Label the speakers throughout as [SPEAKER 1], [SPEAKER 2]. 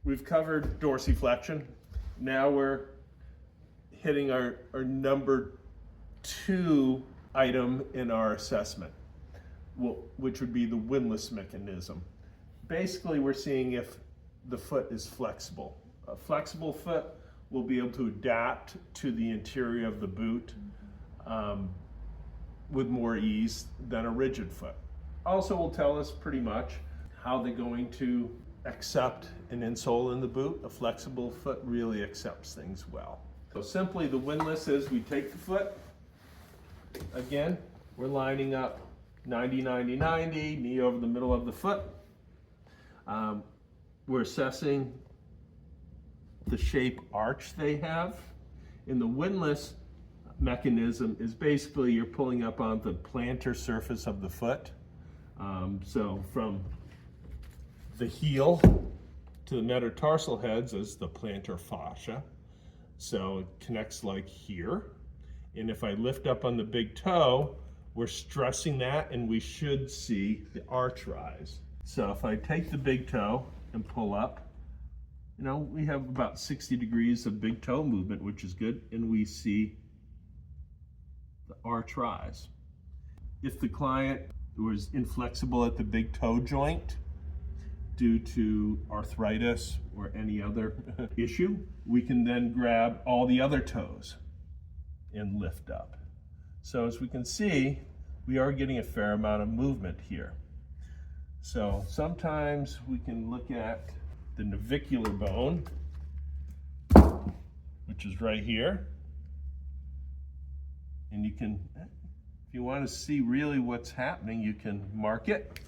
[SPEAKER 1] We've covered dorsiflexion. Now we're hitting our number 2 item in our assessment, which would be the windlass mechanism. Basically, we're seeing if the foot is flexible. A flexible foot will be able to adapt to the interior of the boot with more ease than a rigid foot. Also will tell us pretty much how they're going to accept an insole in the boot. A flexible foot really accepts things well. So simply the windlass is we take the foot, again, we're lining up 90, 90, 90, knee over the middle of the foot. We're assessing the shape arch they have. In the windlass mechanism is basically you're pulling up on the plantar surface of the foot. So from the heel to the metatarsal heads is the plantar fascia. So it connects like here. And if I lift up on the big toe, we're stressing that and we should see the arch rise. So if I take the big toe and pull up, you know, we have about 60 degrees of big toe movement, which is good, and we see the arch rise. If the client was inflexible at the big toe joint due to arthritis or any other issue, we can then grab all the other toes and lift up. So as we can see, we are getting a fair amount of movement here. So sometimes we can look at the navicular bone, which is right here. And you can, if you want to see really what's happening, you can mark it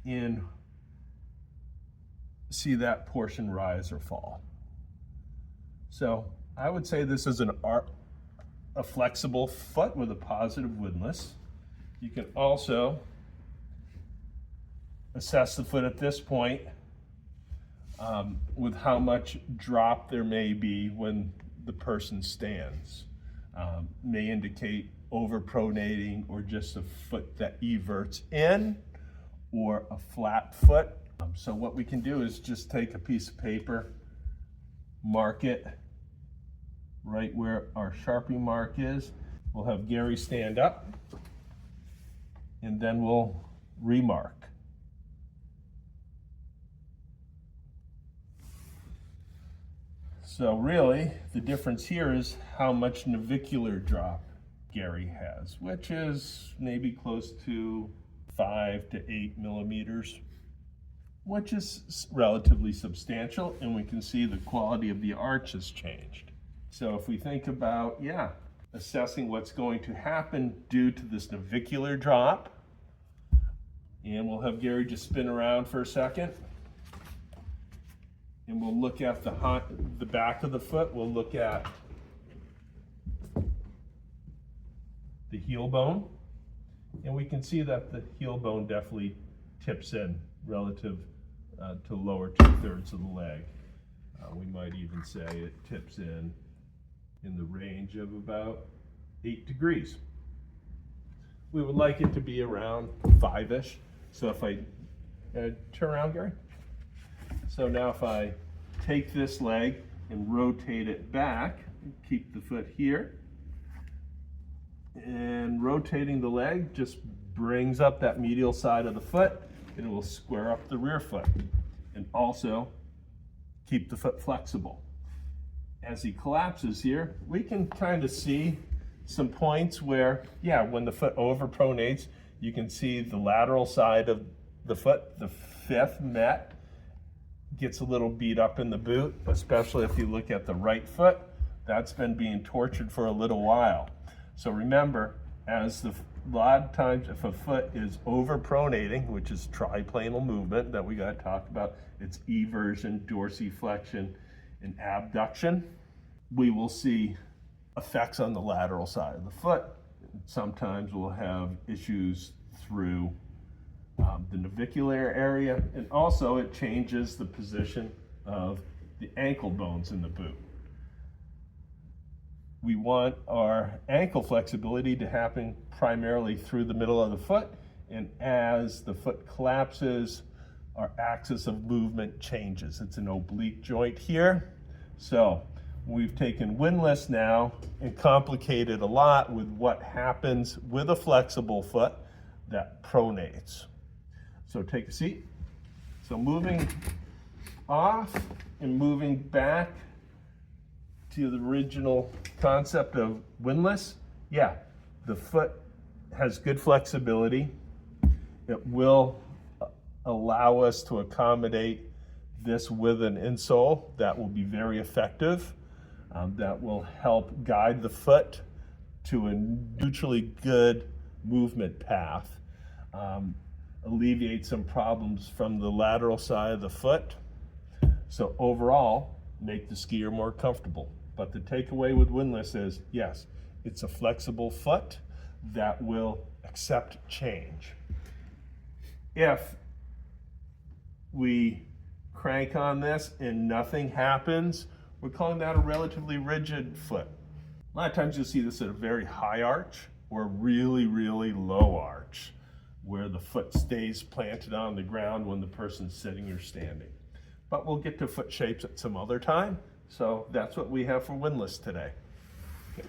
[SPEAKER 1] and see that portion rise or fall. So I would say this is a flexible foot with a positive windlass. You can also assess the foot at this point with how much drop there may be when the person stands. May indicate overpronating or just a foot that everts in or a flat foot. So what we can do is just take a piece of paper, mark it right where our Sharpie mark is. We'll have Gary stand up and then we'll remark. So really, the difference here is how much navicular drop Gary has, which is maybe close to 5 to 8 millimeters, which is relatively substantial, and we can see the quality of the arch has changed. So if we think about, assessing what's going to happen due to this navicular drop, and we'll have Gary just spin around for a second. And we'll look at the back of the foot. We'll look at the heel bone. And we can see that the heel bone definitely tips in relative to lower 2/3 of the leg. We might even say it tips in the range of about 8 degrees. We would like it to be around 5-ish. So if I turn around, Gary. So now if I take this leg and rotate it back, keep the foot here, and rotating the leg just brings up that medial side of the foot and it will square up the rear foot and also keep the foot flexible. As he collapses here, we can kind of see some points where, when the foot overpronates, you can see the lateral side of the foot, the 5th met, gets a little beat up in the boot, especially if you look at the right foot. That's been being tortured for a little while. So remember, a lot of times if a foot is overpronating, which is triplanal movement that we got to talk about, it's eversion, dorsiflexion, and abduction, we will see effects on the lateral side of the foot. Sometimes we'll have issues through the navicular area, and also it changes the position of the ankle bones in the boot. We want our ankle flexibility to happen primarily through the middle of the foot, and as the foot collapses, our axis of movement changes. It's an oblique joint here. So we've taken Windlass now and complicated a lot with what happens with a flexible foot that pronates. So take a seat. So moving off and moving back to the original concept of Windlass, yeah, the foot has good flexibility. It will allow us to accommodate this with an insole that will be very effective. That will help guide the foot to a neutrally good movement path, alleviate some problems from the lateral side of the foot. So overall, make the skier more comfortable. But the takeaway with Windlass is, yes, it's a flexible foot that will accept change. If we crank on this and nothing happens, we're calling that a relatively rigid foot. A lot of times you'll see this at a very high arch or really, really low arch, where the foot stays planted on the ground when the person's sitting or standing. But we'll get to foot shapes at some other time. So that's what we have for Windlass today. Okay.